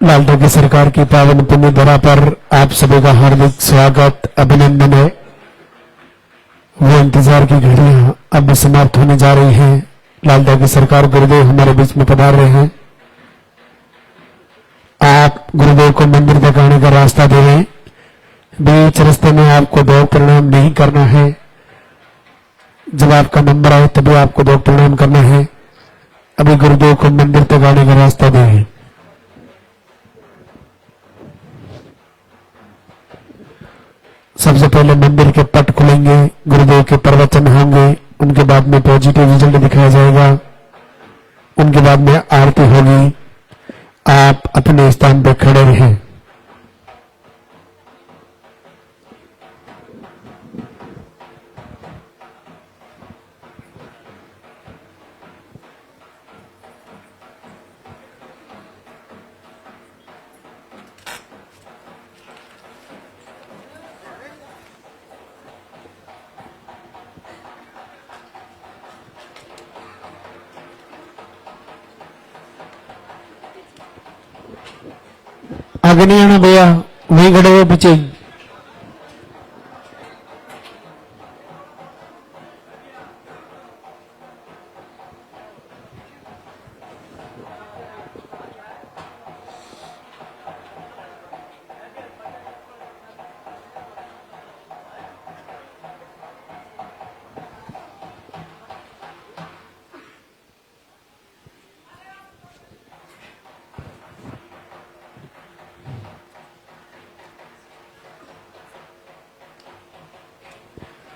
लालटा की सरकार की पावन पुण्य धरा पर आप सभी का हार्दिक स्वागत, अभिनंदन है। वो इंतजार की घड़ियां अब समाप्त होने जा रही हैं। लालटा की सरकार गुरुदेव हमारे बीच में पधार रहे हैं। आप गुरुदेव को मंदिर तक आने का रास्ता दें। बीच रास्ते में आपको दो प्रणाम नहीं करना है। जब आपका नंबर आए तभी आपको दो प्रणाम करना है। अभी गुरुदेव को मंदिर तक आने का रास्ता दें। सबसे पहले मंदिर के पट खुलेंगे, गुरुदेव के प्रवचन होंगे, उनके बाद में पॉजिटिव रिजल्ट दिखाया जाएगा, उनके बाद में आरती होगी। आप अपने स्थान पर खड़े रहें। आगे नहीं आना भैया, वहीं खड़े हुए पीछे।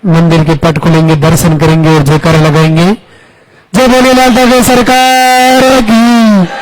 मंदिर के पट खुलेंगे, दर्शन करेंगे और जयकारा लगाएंगे। जय बोले लालटा की सरकार की।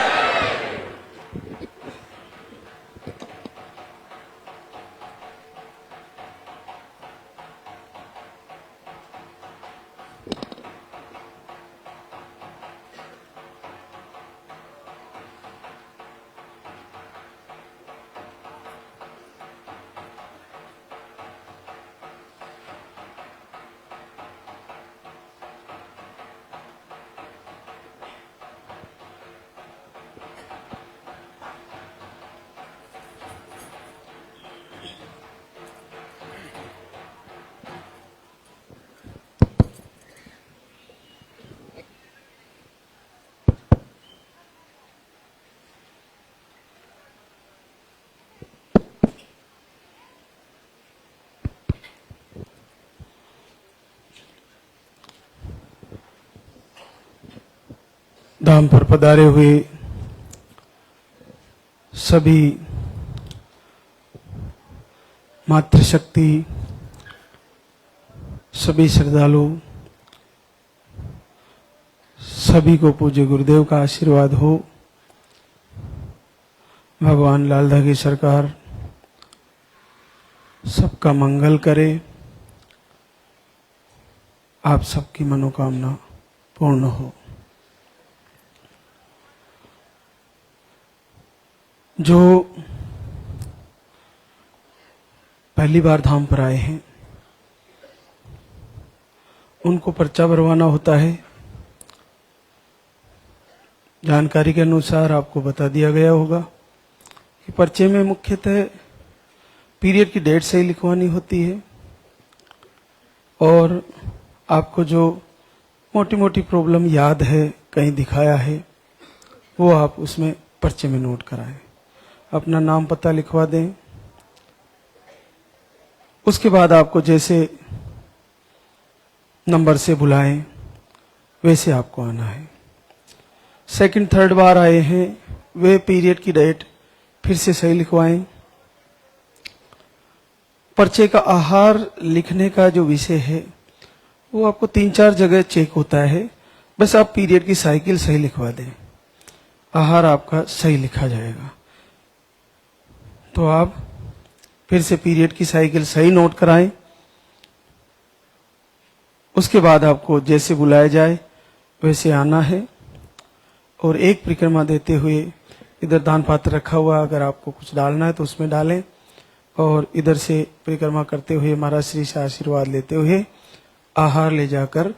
धाम पर पधारे हुए सभी मातृशक्ति, सभी श्रद्धालु, सभी को पूज्य गुरुदेव का आशीर्वाद हो। भगवान लालधा की सरकार सबका मंगल करे, आप सबकी मनोकामना पूर्ण हो। जो पहली बार धाम पर आए हैं उनको पर्चा भरवाना होता है। जानकारी के अनुसार आपको बता दिया गया होगा कि पर्चे में मुख्यतः पीरियड की डेट सही लिखवानी होती है और आपको जो मोटी मोटी प्रॉब्लम याद है, कहीं दिखाया है, वो आप उसमें पर्चे में नोट कराएं। अपना नाम पता लिखवा दें। उसके बाद आपको जैसे नंबर से बुलाएं वैसे आपको आना है। सेकंड थर्ड बार आए हैं वे पीरियड की डेट फिर से सही लिखवाएं। पर्चे का आहार लिखने का जो विषय है वो आपको 3-4 जगह चेक होता है, बस आप पीरियड की साइकिल सही लिखवा दें, आहार आपका सही लिखा जाएगा। तो आप फिर से पीरियड की साइकिल सही नोट कराएं। उसके बाद आपको जैसे बुलाया जाए वैसे आना है और एक परिक्रमा देते हुए इधर दान पात्र रखा हुआ, अगर आपको कुछ डालना है तो उसमें डालें और इधर से परिक्रमा करते हुए महाराज श्री से आशीर्वाद लेते हुए आहार ले जाकर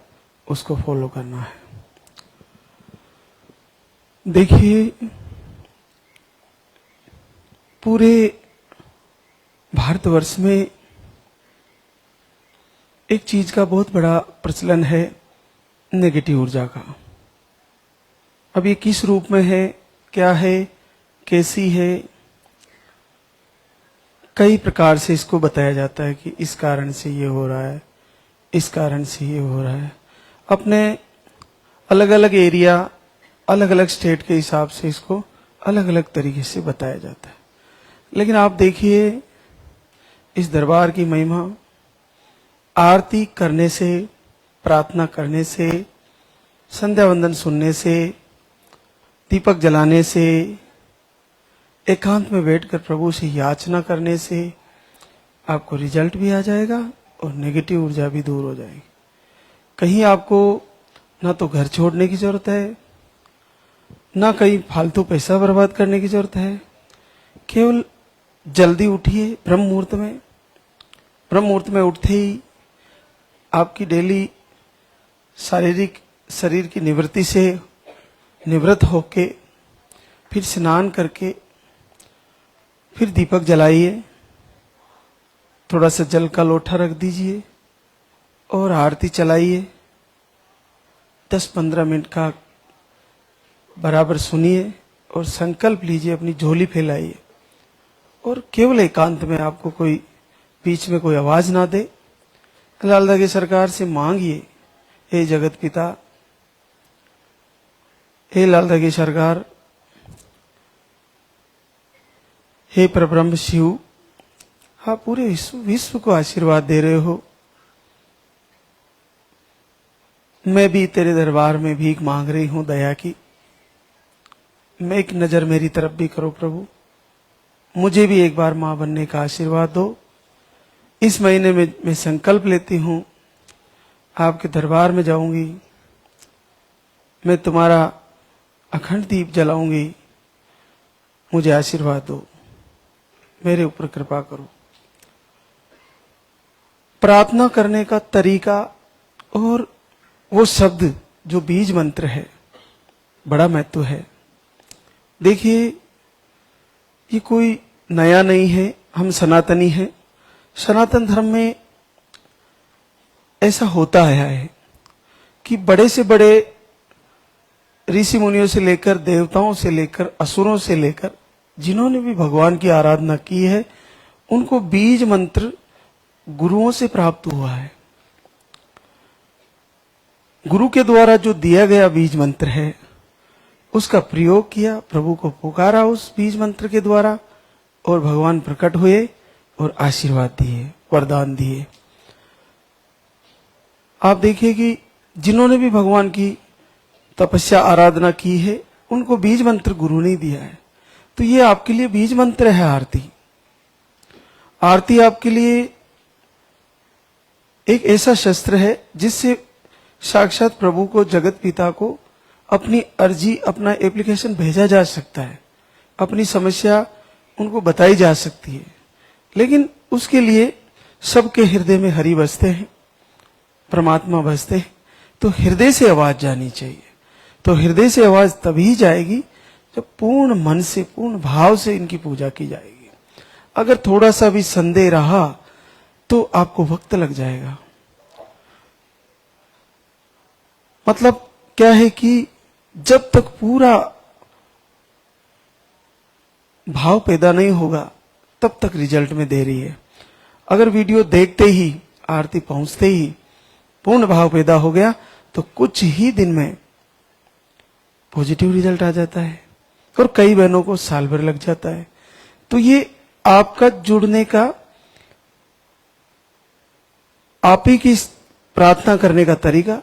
उसको फॉलो करना है। देखिए, पूरे भारतवर्ष में एक चीज का बहुत बड़ा प्रचलन है, नेगेटिव ऊर्जा का। अब ये किस रूप में है, क्या है, कैसी है, कई प्रकार से इसको बताया जाता है कि इस कारण से ये हो रहा है, इस कारण से ये हो रहा है। अपने अलग अलग एरिया, अलग अलग स्टेट के हिसाब से इसको अलग अलग तरीके से बताया जाता है। लेकिन आप देखिए इस दरबार की महिमा, आरती करने से, प्रार्थना करने से, संध्या वंदन सुनने से, दीपक जलाने से, एकांत में बैठकर प्रभु से याचना करने से आपको रिजल्ट भी आ जाएगा और नेगेटिव ऊर्जा भी दूर हो जाएगी। कहीं आपको ना तो घर छोड़ने की जरूरत है, ना कहीं फालतू पैसा बर्बाद करने की जरूरत है। केवल जल्दी उठिए ब्रह्म मुहूर्त में। ब्रह्म मुहूर्त में उठते ही आपकी डेली शारीरिक शरीर की निवृत्ति से निवृत्त होके फिर स्नान करके फिर दीपक जलाइए, थोड़ा सा जल का लोटा रख दीजिए और आरती चलाइए। 10-15 मिनट का बराबर सुनिए और संकल्प लीजिए, अपनी झोली फैलाइए और केवल एकांत में, आपको कोई बीच में कोई आवाज ना दे, लालदा की सरकार से मांगिए, हे जगत पिता, हे लालदा की सरकार, हे परब्रह्म शिव, आप पूरे विश्व को आशीर्वाद दे रहे हो। मैं भी तेरे दरबार में भीख मांग रही हूं दया की। मैं एक नजर मेरी तरफ भी करो प्रभु, मुझे भी एक बार मां बनने का आशीर्वाद दो। इस महीने में मैं संकल्प लेती हूं, आपके दरबार में जाऊंगी, मैं तुम्हारा अखंड दीप जलाऊंगी, मुझे आशीर्वाद दो, मेरे ऊपर कृपा करो। प्रार्थना करने का तरीका और वो शब्द जो बीज मंत्र है, बड़ा महत्व है। देखिए ये कोई नया नहीं है, हम सनातनी हैं। सनातन धर्म में ऐसा होता आया है कि बड़े से बड़े ऋषि मुनियों से लेकर, देवताओं से लेकर, असुरों से लेकर, जिन्होंने भी भगवान की आराधना की है, उनको बीज मंत्र गुरुओं से प्राप्त हुआ है। गुरु के द्वारा जो दिया गया बीज मंत्र है, उसका प्रयोग किया, प्रभु को पुकारा उस बीज मंत्र के द्वारा, और भगवान प्रकट हुए और आशीर्वाद दिए, वरदान दिए। आप देखिए कि जिन्होंने भी भगवान की तपस्या आराधना की है, उनको बीज मंत्र गुरु ने दिया है। तो ये आपके लिए बीज मंत्र है आरती। आरती आपके लिए एक ऐसा शस्त्र है जिससे साक्षात प्रभु को, जगत पिता को अपनी अर्जी, अपना एप्लीकेशन भेजा जा सकता है, अपनी समस्या उनको बताई जा सकती है। लेकिन उसके लिए सबके हृदय में हरि बसते हैं, परमात्मा बसते हैं, तो हृदय से आवाज जानी चाहिए। तो हृदय से आवाज तभी जाएगी जब पूर्ण मन से, पूर्ण भाव से इनकी पूजा की जाएगी। अगर थोड़ा सा भी संदेह रहा तो आपको वक्त लग जाएगा। मतलब क्या है कि जब तक पूरा भाव पैदा नहीं होगा तब तक रिजल्ट में देरी है। अगर वीडियो देखते ही, आरती पहुंचते ही पूर्ण भाव पैदा हो गया तो कुछ ही दिन में पॉजिटिव रिजल्ट आ जाता है, और कई बहनों को साल भर लग जाता है। तो ये आपका जुड़ने का, आप ही की प्रार्थना करने का तरीका,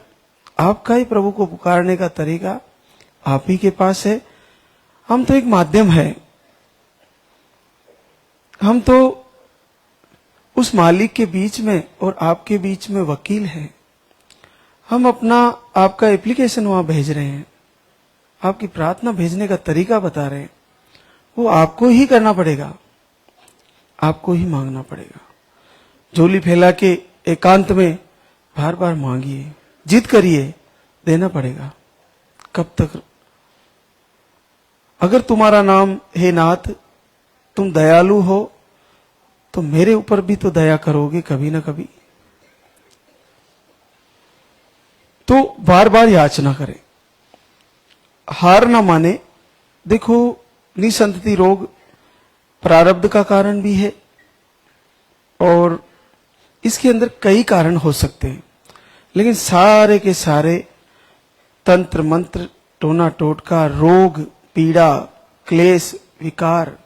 आपका ही प्रभु को पुकारने का तरीका आप ही के पास है। हम तो एक माध्यम है, हम तो उस मालिक के बीच में और आपके बीच में वकील हैं। हम अपना, आपका एप्लीकेशन वहां भेज रहे हैं, आपकी प्रार्थना भेजने का तरीका बता रहे हैं। वो आपको ही करना पड़ेगा, आपको ही मांगना पड़ेगा। झोली फैला के एकांत में बार बार मांगिए, जिद करिए, देना पड़ेगा। कब तक? अगर तुम्हारा नाम हे नाथ तुम दयालु हो तो मेरे ऊपर भी तो दया करोगे कभी ना कभी। तो बार बार याचना करें, हार ना माने। देखो, निसंतति रोग प्रारब्ध का कारण भी है और इसके अंदर कई कारण हो सकते हैं, लेकिन सारे के सारे तंत्र मंत्र, टोना टोटका, रोग, पीड़ा, क्लेश, विकार,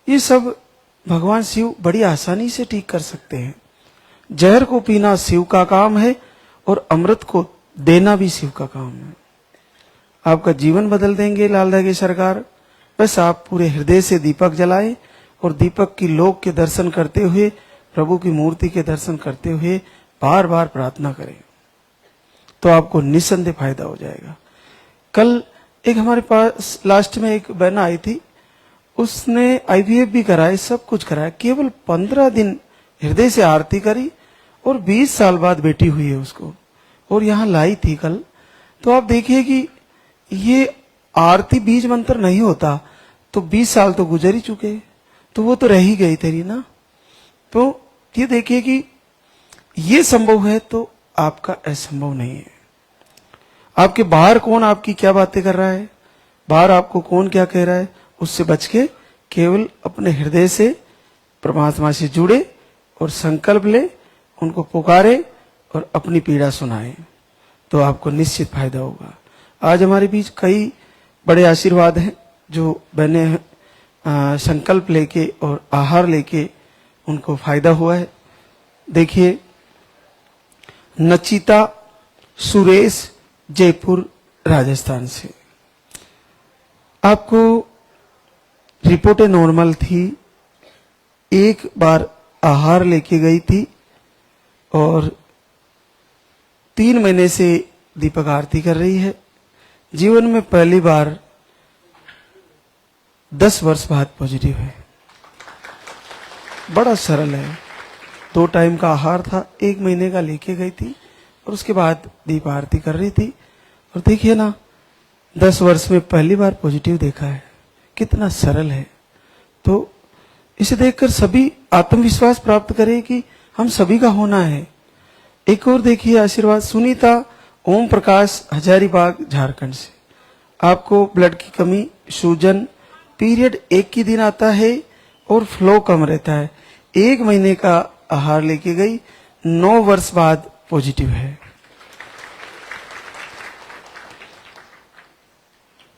ये सब भगवान शिव बड़ी आसानी से ठीक कर सकते हैं। जहर को पीना शिव का काम है और अमृत को देना भी शिव का काम है। आपका जीवन बदल देंगे लाल धागे सरकार। बस आप पूरे हृदय से दीपक जलाएं और दीपक की लोक के दर्शन करते हुए, प्रभु की मूर्ति के दर्शन करते हुए बार बार प्रार्थना करें, तो आपको निस्संदेह फायदा हो जाएगा। कल एक हमारे पास लास्ट में एक बहन आई थी, उसने आईवीएफ भी कराया, सब कुछ कराया, केवल 15 दिन हृदय से आरती करी और 20 साल बाद बेटी हुई है उसको, और यहाँ लाई थी कल। तो आप देखिए कि ये आरती बीज मंत्र नहीं होता तो 20 साल तो गुजर ही चुके, तो वो तो रह ही गई तेरी ना। तो ये देखिए कि ये संभव है तो आपका असंभव नहीं है। आपके बाहर कौन आपकी क्या बातें कर रहा है, बाहर आपको कौन क्या कह रहा है, उससे बच के केवल अपने हृदय से परमात्मा से जुड़े और संकल्प ले, उनको पुकारे और अपनी पीड़ा सुनाए, तो आपको निश्चित फायदा होगा। आज हमारे बीच कई बड़े आशीर्वाद हैं जो बहने संकल्प लेके और आहार लेके उनको फायदा हुआ है। देखिए, नचिता सुरेश, जयपुर राजस्थान से, आपको रिपोर्टें नॉर्मल थी, एक बार आहार लेके गई थी और 3 महीने से दीपक आरती कर रही है। जीवन में पहली बार 10 वर्ष बाद पॉजिटिव है। बड़ा सरल है, 2 टाइम का आहार था, 1 महीने का लेके गई थी और उसके बाद दीप आरती कर रही थी। और देखिए ना, 10 वर्ष में पहली बार पॉजिटिव देखा है, कितना सरल है। तो इसे देखकर सभी आत्मविश्वास प्राप्त करें कि हम सभी का होना है। एक और देखिए आशीर्वाद, सुनीता ओम प्रकाश, हजारीबाग झारखंड से, आपको ब्लड की कमी, सूजन, पीरियड एक ही दिन आता है और फ्लो कम रहता है। 1 महीने का आहार लेके गई, 9 वर्ष बाद पॉजिटिव है।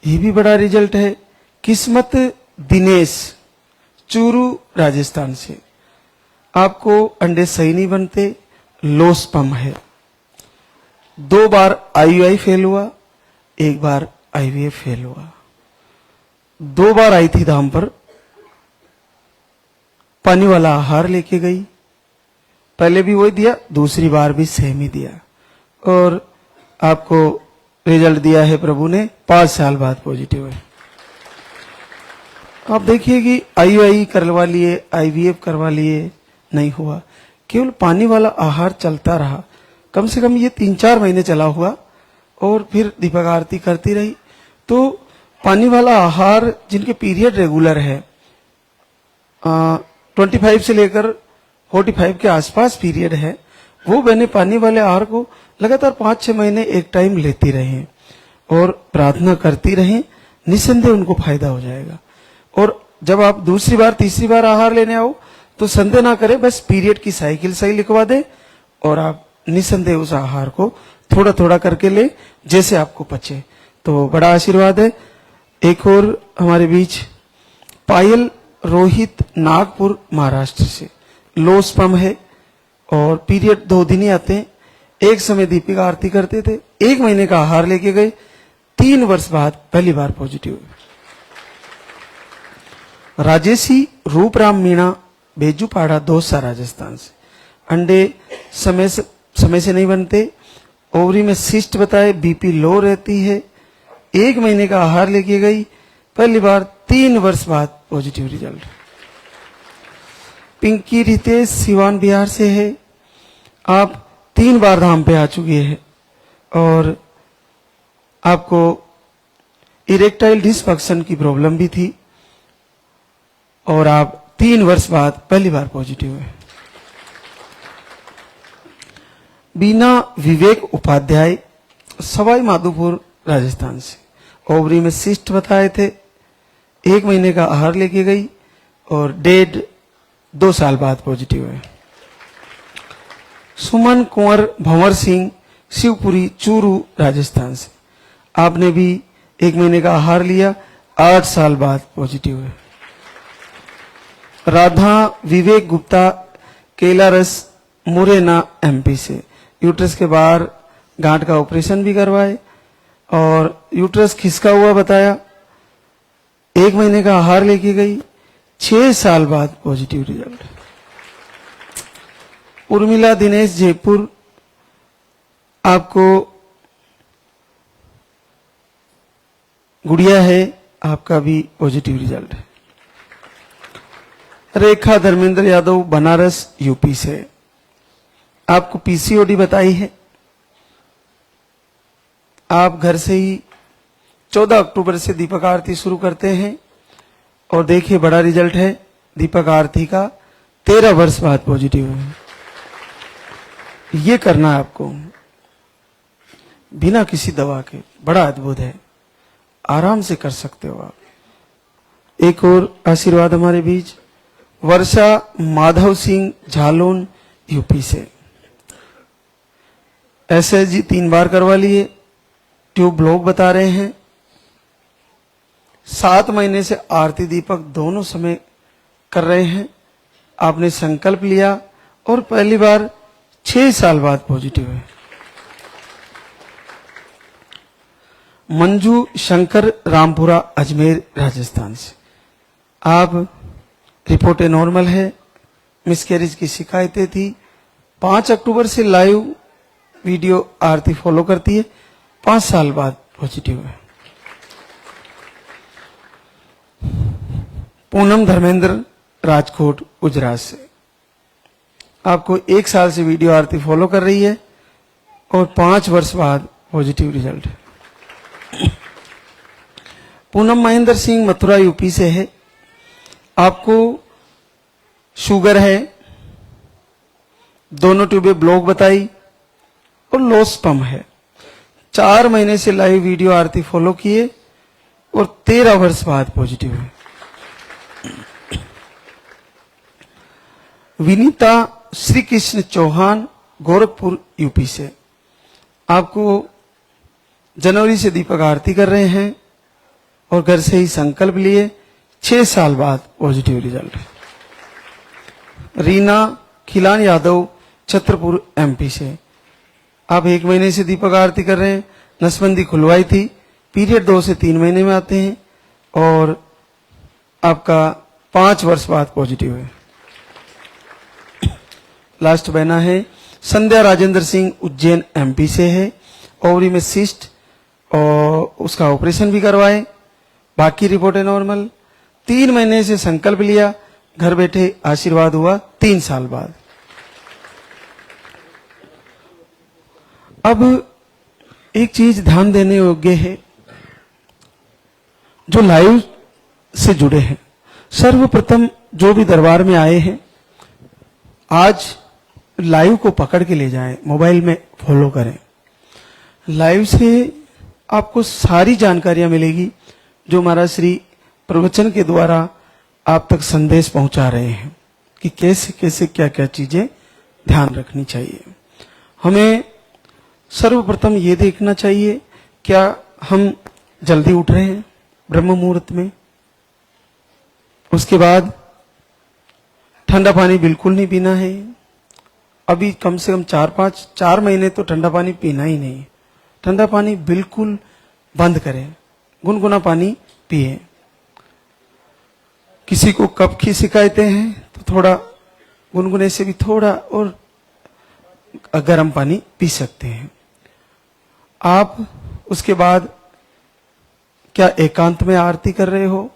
ये भी बड़ा रिजल्ट है। किस्मत दिनेश, चूरू राजस्थान से, आपको अंडे सही नहीं बनते, लो स्पर्म है, 2 बार आईयूआई फेल हुआ, 1 बार आईवीएफ फेल हुआ, 2 बार आई थी धाम पर, पानी वाला आहार लेके गई, पहले भी वही दिया, दूसरी बार भी सेम ही दिया और आपको रिजल्ट दिया है प्रभु ने, 5 साल बाद पॉजिटिव है। आप देखिए कि आईयूआई करवा लिए, आईवीएफ करवा लिए, नहीं हुआ, केवल पानी वाला आहार चलता रहा। कम से कम ये 3-4 महीने चला हुआ और फिर दीपक आरती करती रही। तो पानी वाला आहार जिनके पीरियड रेगुलर है, 25 से लेकर 45 के आसपास पीरियड है, वो बहने पानी वाले आहार को लगातार 5-6 महीने एक टाइम लेती रहें और प्रार्थना करती रहें, निस्संदेह उनको फायदा हो जाएगा। और जब आप दूसरी बार तीसरी बार आहार लेने आओ तो संदेह ना करें, बस पीरियड की साइकिल सही लिखवा दे और आप निस्संदेह उस आहार को थोड़ा थोड़ा करके ले, जैसे आपको पचे। तो बड़ा आशीर्वाद है। एक और हमारे बीच पायल रोहित, नागपुर महाराष्ट्र से, लो स्पर्म है और पीरियड 2 दिन ही आते हैं। एक समय दीपिका आरती करते थे, 1 महीने का आहार लेके गए, 3 वर्ष बाद पहली बार पॉजिटिव हुए। राजेशी रूपराम मीणा, बेजूपाड़ा, दौसा राजस्थान से, अंडे समय से नहीं बनते, ओवरी में सिस्ट बताए, बीपी लो रहती है, 1 महीने का आहार लेके गई, पहली बार 3 वर्ष बाद पॉजिटिव रिजल्ट। पिंकी रितेश, सिवान बिहार से है, आप 3 बार धाम पे आ चुके हैं और आपको इरेक्टाइल डिसफंक्शन की प्रॉब्लम भी थी और आप 3 वर्ष बाद पहली बार पॉजिटिव हुए। बीना विवेक उपाध्याय, सवाई माधोपुर राजस्थान से। ओवरी में सिस्ट बताए थे, 1 महीने का आहार लेके गई और 2 साल बाद पॉजिटिव है। सुमन कुंवर भंवर सिंह, शिवपुरी चूरू राजस्थान से। आपने भी 1 महीने का आहार लिया, 8 साल बाद पॉजिटिव है। राधा विवेक गुप्ता, केलारस मुरैना एमपी से। यूट्रस के बाहर गांठ का ऑपरेशन भी करवाए और यूट्रस खिसका हुआ बताया, 1 महीने का आहार लेके गई, 6 साल बाद पॉजिटिव रिजल्ट। उर्मिला दिनेश जयपुर, आपको गुड़िया है, आपका भी पॉजिटिव रिजल्ट है। रेखा धर्मेंद्र यादव बनारस यूपी से। आपको पीसीओडी बताई है। आप घर से ही 14 अक्टूबर से दीपक आरती शुरू करते हैं और देखिए बड़ा रिजल्ट है दीपक आरती का। 13 वर्ष बाद पॉजिटिव है। ये करना है आपको बिना किसी दवा के, बड़ा अद्भुत है, आराम से कर सकते हो आप। एक और आशीर्वाद हमारे बीच, वर्षा माधव सिंह झालोन यूपी से। एसएसजी 3 बार करवा लिए, ट्यूब ब्लॉक बता रहे हैं। 7 महीने से आरती दीपक दोनों समय कर रहे हैं। आपने संकल्प लिया और पहली बार 6 साल बाद पॉजिटिव है। मंजू शंकर रामपुरा अजमेर राजस्थान से। आप रिपोर्टें नॉर्मल है, मिसकैरेज की शिकायतें थी। 5 अक्टूबर से लाइव वीडियो आरती फॉलो करती है, 5 साल बाद पॉजिटिव है। पूनम धर्मेंद्र राजकोट गुजरात से। आपको 1 साल से वीडियो आरती फॉलो कर रही है और 5 वर्ष बाद पॉजिटिव रिजल्ट है। पूनम महेंद्र सिंह मथुरा यूपी से है। आपको शुगर है, दोनों ट्यूबें ब्लॉक बताई और लो स्पम है। 4 महीने से लाइव वीडियो आरती फॉलो किए और 13 वर्ष बाद पॉजिटिव है। विनीता श्री कृष्ण चौहान गोरखपुर यूपी से। आपको जनवरी से दीपक आरती कर रहे हैं और घर से ही संकल्प लिए, 6 साल बाद पॉजिटिव रिजल्ट है। रीना खिलान यादव छतरपुर एमपी से। आप 1 महीने से दीपक आरती कर रहे हैं, नसबंदी खुलवाई थी, पीरियड 2 से 3 महीने में आते हैं और आपका 5 वर्ष बाद पॉजिटिव है। लास्ट बहना है संध्या राजेंद्र सिंह, उज्जैन एमपी से है। ओवरी में सिस्ट और उसका ऑपरेशन भी करवाए, बाकी रिपोर्ट है नॉर्मल। 3 महीने से संकल्प लिया, घर बैठे आशीर्वाद हुआ 3 साल बाद। अब एक चीज ध्यान देने योग्य है, जो लाइव से जुड़े हैं, सर्वप्रथम जो भी दरबार में आए हैं, आज लाइव को पकड़ के ले जाएं, मोबाइल में फॉलो करें। लाइव से आपको सारी जानकारियां मिलेगी जो महाराज श्री प्रवचन के द्वारा आप तक संदेश पहुंचा रहे हैं कि कैसे कैसे क्या क्या चीजें ध्यान रखनी चाहिए। हमें सर्वप्रथम ये देखना चाहिए, क्या हम जल्दी उठ रहे हैं ब्रह्म मुहूर्त में। उसके बाद ठंडा पानी बिल्कुल नहीं पीना है। अभी कम से कम 4 महीने तो ठंडा पानी पीना ही नहीं। ठंडा पानी बिल्कुल बंद करें, गुनगुना पानी पिए। किसी को कफ की शिकायतें हैं तो थोड़ा गुनगुने से भी थोड़ा और गर्म पानी पी सकते हैं आप। उसके बाद क्या एकांत में आरती कर रहे हो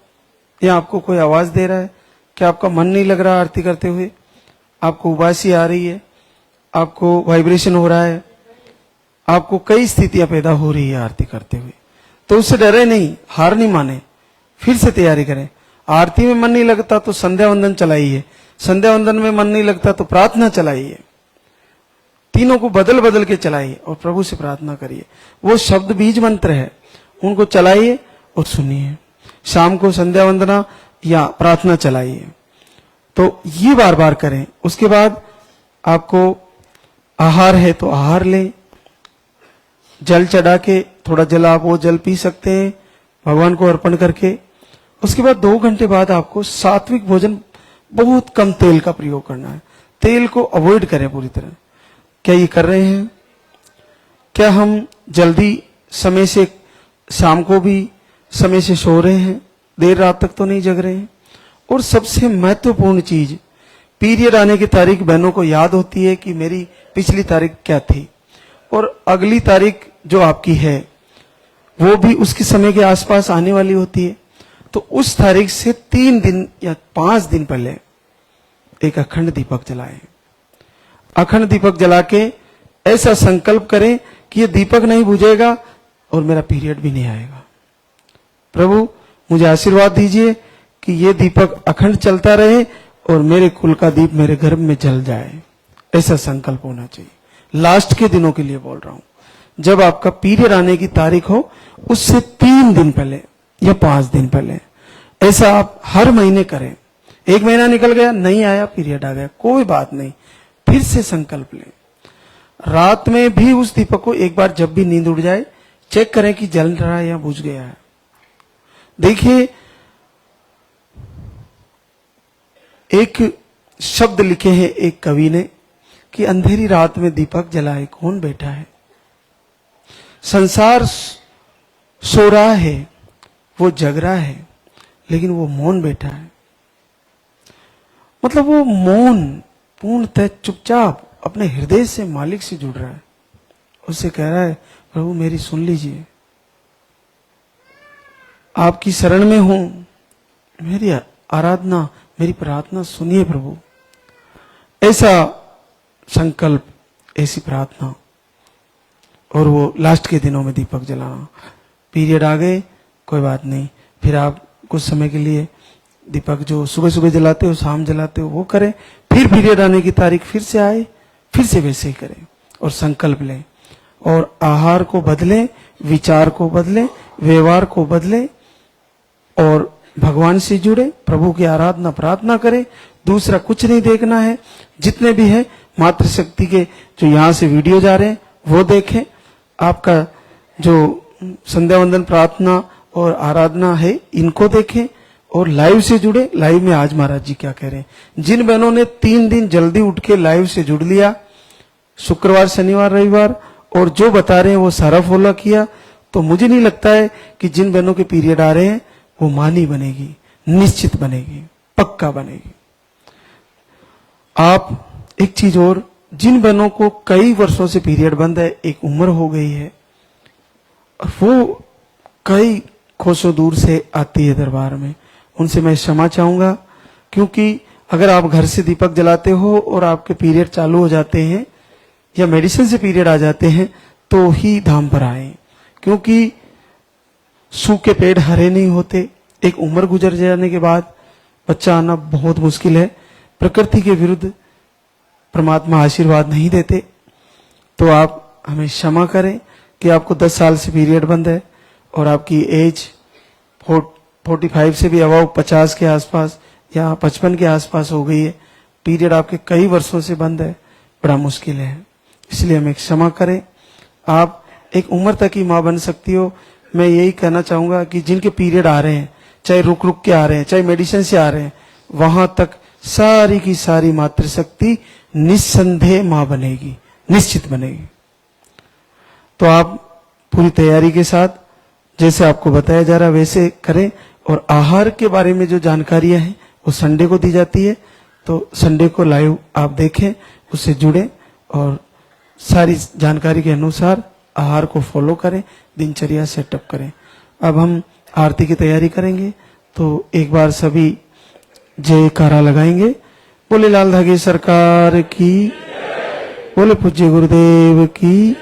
या आपको कोई आवाज दे रहा है? क्या आपका मन नहीं लग रहा आरती करते हुए? आपको उबासी आ रही है, आपको वाइब्रेशन हो रहा है, आपको कई स्थितियां पैदा हो रही है आरती करते हुए, तो उससे डरे नहीं, हार नहीं माने, फिर से तैयारी करें। आरती में मन नहीं लगता तो संध्या वंदन चलाइए, संध्या वंदन में मन नहीं लगता तो प्रार्थना चलाइए। तीनों को बदल बदल के चलाइए और प्रभु से प्रार्थना करिए। वो शब्द बीज मंत्र है, उनको चलाइए और सुनिए। शाम को संध्या वंदना या प्रार्थना चलाइए। तो ये बार बार करें। उसके बाद आपको आहार है तो आहार लें, जल चढ़ा के थोड़ा जल आप वो जल पी सकते हैं भगवान को अर्पण करके। उसके बाद 2 घंटे बाद आपको सात्विक भोजन, बहुत कम तेल का प्रयोग करना है। तेल को अवॉइड करें पूरी तरह। क्या ये कर रहे हैं? क्या हम जल्दी समय से शाम को भी समय से सो रहे हैं? देर रात तक तो नहीं जग रहे हैं? और सबसे महत्वपूर्ण चीज, पीरियड आने की तारीख बहनों को याद होती है कि मेरी पिछली तारीख क्या थी, और अगली तारीख जो आपकी है वो भी उसके समय के आसपास आने वाली होती है। तो उस तारीख से 3 दिन या 5 दिन पहले एक अखंड दीपक जलाएं। अखंड दीपक जला के ऐसा संकल्प करें कि ये दीपक नहीं बुझेगा और मेरा पीरियड भी नहीं आएगा। प्रभु मुझे आशीर्वाद दीजिए कि ये दीपक अखंड चलता रहे और मेरे कुल का दीप मेरे घर में जल जाए। ऐसा संकल्प होना चाहिए। लास्ट के दिनों के लिए बोल रहा हूं, जब आपका पीरियड आने की तारीख हो उससे 3 दिन पहले या 5 दिन पहले। ऐसा आप हर महीने करें। 1 महीना निकल गया, नहीं आया, पीरियड आ गया, कोई बात नहीं, फिर से संकल्प लें। रात में भी उस दीपक को एक बार जब भी नींद उड़ जाए चेक करें कि जल रहा है या बुझ गया है। देखिए, एक शब्द लिखे हैं एक कवि ने कि अंधेरी रात में दीपक जलाए कौन बैठा है। संसार सो रहा है, वो जग रहा है, लेकिन वो मौन बैठा है। मतलब वो मौन पूर्णतः चुपचाप अपने हृदय से मालिक से जुड़ रहा है। उससे कह रहा है, प्रभु मेरी सुन लीजिए, आपकी शरण में हूं, मेरी आराधना, मेरी प्रार्थना सुनिए प्रभु। ऐसा संकल्प, ऐसी प्रार्थना। और वो लास्ट के दिनों में दीपक जलाना। पीरियड आ गए, कोई बात नहीं, फिर आप कुछ समय के लिए दीपक जो सुबह सुबह जलाते हो, शाम जलाते हो, वो करें। फिर पीरियड आने की तारीख फिर से आए, फिर से वैसे ही करें और संकल्प लें। और आहार को बदलें, विचार को बदलें, व्यवहार को बदलें और भगवान से जुड़े, प्रभु की आराधना प्रार्थना करें। दूसरा कुछ नहीं देखना है। जितने भी है मातृशक्ति के जो यहां से वीडियो जा रहे हैं वो देखें। आपका जो संध्या वंदन प्रार्थना और आराधना है इनको देखें और लाइव से जुड़े। लाइव में आज महाराज जी क्या कह रहे हैं। जिन बहनों ने 3 दिन जल्दी उठ के लाइव से जुड़ लिया, शुक्रवार शनिवार रविवार, और जो बता रहे हैं वो सारा फॉलो किया, तो मुझे नहीं लगता है कि जिन बहनों के पीरियड आ रहे हैं वो मानी बनेगी, निश्चित बनेगी, पक्का बनेगी। आप एक चीज और, जिन बहनों को कई वर्षों से पीरियड बंद है, एक उम्र हो गई है, वो कई कोसों दूर से आती है दरबार में, उनसे मैं क्षमा चाहूंगा। क्योंकि अगर आप घर से दीपक जलाते हो और आपके पीरियड चालू हो जाते हैं या मेडिसिन से पीरियड आ जाते हैं तो ही धाम पर आए। क्योंकि सूखे पेड़ हरे नहीं होते। एक उम्र गुजर जाने के बाद बच्चा आना बहुत मुश्किल है। प्रकृति के विरुद्ध परमात्मा आशीर्वाद नहीं देते। तो आप हमें क्षमा करें कि आपको 10 साल से पीरियड बंद है और आपकी एज 45 से भी अबाव 50 के आसपास या 55 के आसपास हो गई है। पीरियड आपके कई वर्षों से बंद है, बड़ा मुश्किल है। इसलिए हमें क्षमा करें। आप एक उम्र तक ही मां बन सकती हो। मैं यही कहना चाहूंगा कि जिनके पीरियड आ रहे हैं, चाहे रुक रुक के आ रहे हैं, चाहे मेडिसिन से आ रहे हैं, वहां तक सारी की सारी मातृशक्ति निस्संदेह मां बनेगी, निश्चित बनेगी। तो आप पूरी तैयारी के साथ जैसे आपको बताया जा रहा है वैसे करें। और आहार के बारे में जो जानकारियां हैं वो संडे को दी जाती है, तो संडे को लाइव आप देखें, उससे जुड़े और सारी जानकारी के अनुसार आहार को फॉलो करें, दिनचर्या सेटअप करें। अब हम आरती की तैयारी करेंगे, तो एक बार सभी जयकारा लगाएंगे। बोले लाल धागे सरकार की, बोले पूज्य गुरुदेव की।